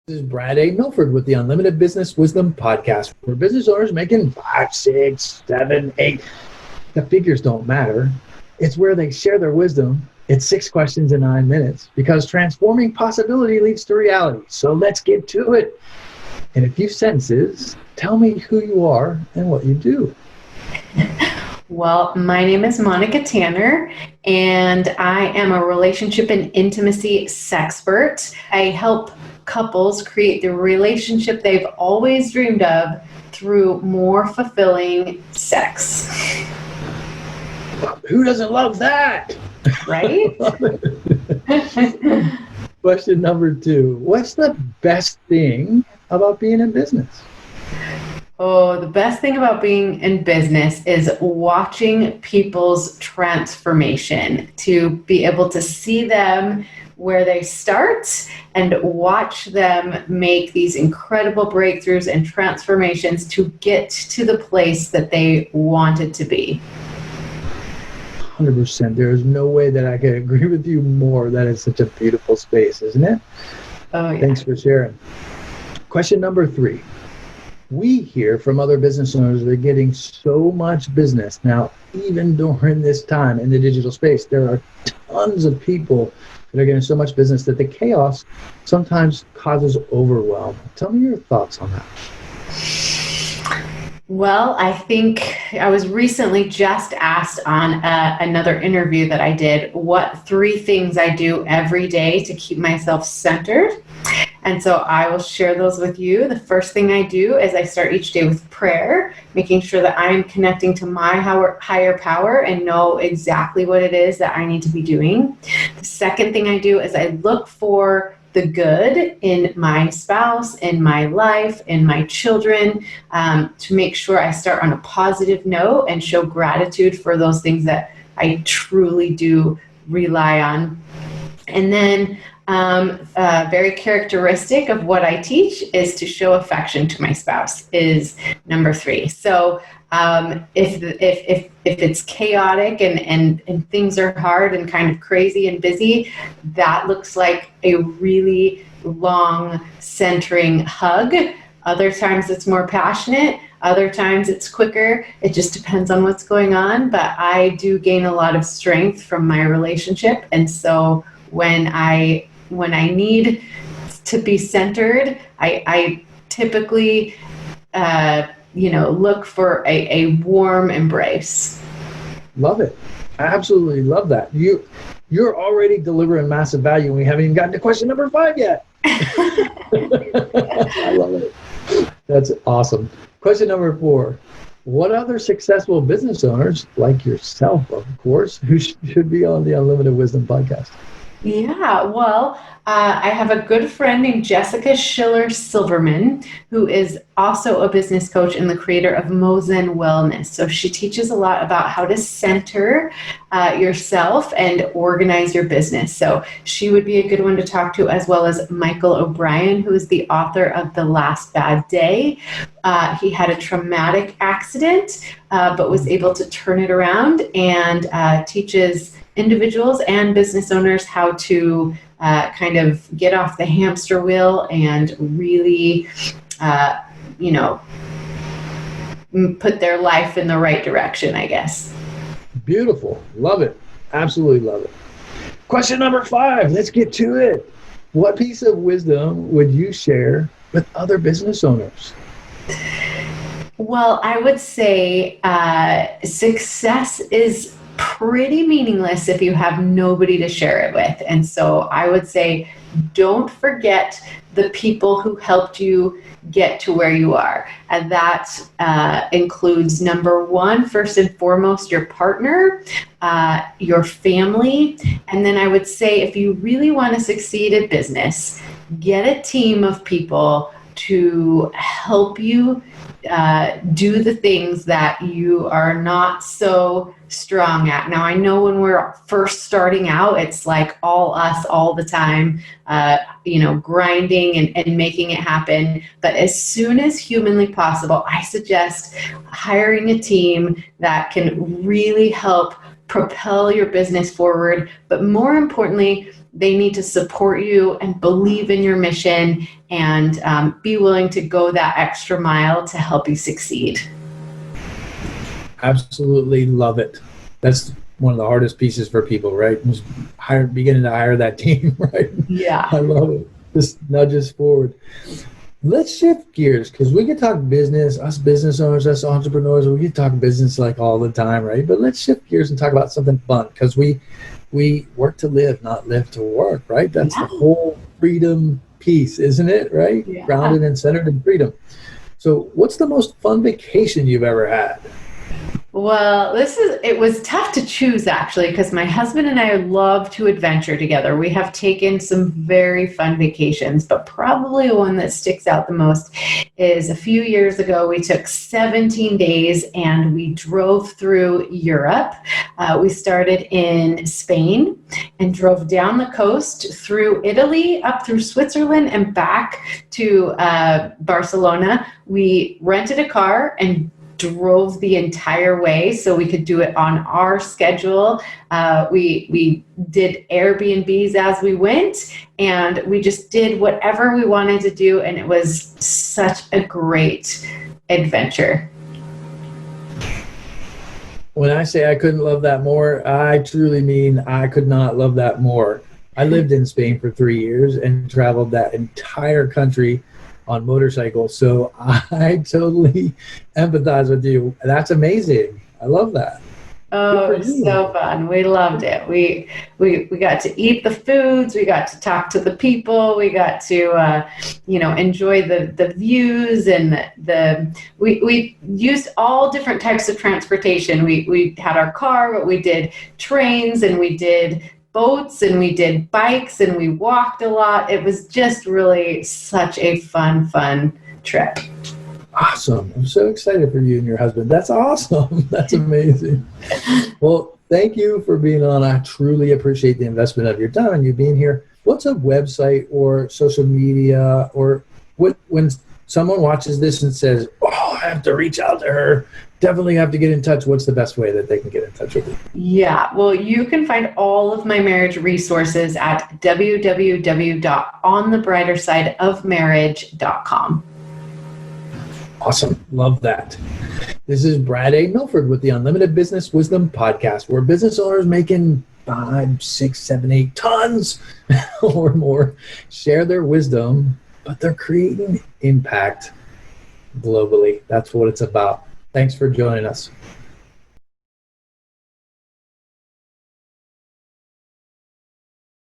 This is Brad A. Milford with the Unlimited Business Wisdom Podcast, where business owners making 5, 6, 7, 8. The figures don't matter. It's where they share their wisdom. It's 6 questions in 9 minutes because transforming possibility leads to reality. So let's get to it. In a few sentences, tell me who you are and what you do. Well, my name is Monica Tanner, and I am a relationship and intimacy sexpert. I help couples create the relationship they've always dreamed of through more fulfilling sex. Who doesn't love that? Right? Question number 2. What's the best thing about being in business? Oh, the best thing about being in business is watching people's transformation, to be able to see them where they start and watch them make these incredible breakthroughs and transformations to get to the place that they wanted to be. 100%. There is no way that I can agree with you more. That is such a beautiful space, isn't it? Oh, yeah. Thanks for sharing. Question number 3. We hear from other business owners they're getting so much business. Now, even during this time in the digital space, there are tons of people that are getting so much business that the chaos sometimes causes overwhelm. Tell me your thoughts on that. Well, I think I was recently just asked on another interview that I did what 3 things I do every day to keep myself centered. And so I will share those with you. The first thing I do is I start each day with prayer, making sure that I'm connecting to my higher power and know exactly what it is that I need to be doing. The second thing I do is I look for the good in my spouse, in my life, in my children, to make sure I start on a positive note and show gratitude for those things that I truly do rely on. And then very characteristic of what I teach is to show affection to my spouse is number 3. So if it's chaotic and things are hard and kind of crazy and busy, that looks like a really long centering hug. Other times it's more passionate. Other times it's quicker. It just depends on what's going on. But I do gain a lot of strength from my relationship. And so when I need to be centered, I typically, look for a warm embrace. Love it. I absolutely love that. You're already delivering massive value, and we haven't even gotten to question number 5 yet. I love it. That's awesome. Question number 4. What other successful business owners, like yourself, of course, who should be on the Unlimited Wisdom podcast? Yeah, well, I have a good friend named Jessica Schiller Silverman, who is also a business coach and the creator of Mozen Wellness. So she teaches a lot about how to center yourself and organize your business. So she would be a good one to talk to, as well as Michael O'Brien, who is the author of The Last Bad Day. He had a traumatic accident, but was able to turn it around and teaches individuals and business owners how to kind of get off the hamster wheel and really, put their life in the right direction, I guess. Beautiful. Love it. Absolutely love it. Question number 5. Let's get to it. What piece of wisdom would you share with other business owners? Well, I would say success is pretty meaningless if you have nobody to share it with. And so I would say, don't forget the people who helped you get to where you are. And that includes number 1, first and foremost, your partner, your family. And then I would say, if you really want to succeed at business, get a team of people to help you do the things that you are not so strong at. Now, I know when we're first starting out, it's like all us all the time, grinding and making it happen. But as soon as humanly possible, I suggest hiring a team that can really help propel your business forward, but more importantly, they need to support you and believe in your mission and be willing to go that extra mile to help you succeed. Absolutely love it. That's one of the hardest pieces for people, right? Just beginning to hire that team, right? Yeah. I love it. Just nudge us forward. Let's shift gears, because we can talk business, us business owners, us entrepreneurs, we can talk business like all the time, right? But let's shift gears and talk about something fun, because we work to live, not live to work, right? That's the whole freedom piece, isn't it, right? Yeah. Grounded and centered in freedom. So what's the most fun vacation you've ever had? Well, it was tough to choose, actually, because my husband and I love to adventure together. We have taken some very fun vacations, but probably one that sticks out the most is a few years ago, we took 17 days and we drove through Europe. We started in Spain and drove down the coast through Italy, up through Switzerland, and back to Barcelona. We rented a car and drove the entire way so we could do it on our schedule. We did Airbnbs as we went, and we just did whatever we wanted to do, and it was such a great adventure. When I say I couldn't love that more, I truly mean I could not love that more. I lived in Spain for 3 years and traveled that entire country on motorcycles, so I totally empathize with you. That's amazing. I love that. Oh, it was so fun. We loved it. We got to eat the foods. We got to talk to the people. We got to enjoy the views, and we used all different types of transportation. We had our car, but we did trains, and we did boats, and we did bikes, and we walked a lot. It was just really such a fun trip. Awesome. I'm so excited for you and your husband. That's awesome. That's amazing. Well, thank you for being on. I truly appreciate the investment of your time and you being here. What's a website or social media, or when someone watches this and says, oh, I have to reach out to her, definitely have to get in touch, what's the best way that they can get in touch with you? Yeah, well, you can find all of my marriage resources at www.onthebrightersideofmarriage.com. Awesome. Love that. This is Brad A. Milford with the Unlimited Business Wisdom Podcast, where business owners making 5, 6, 7, 8 tons or more share their wisdom, but they're creating impact globally. That's what it's about. Thanks for joining us.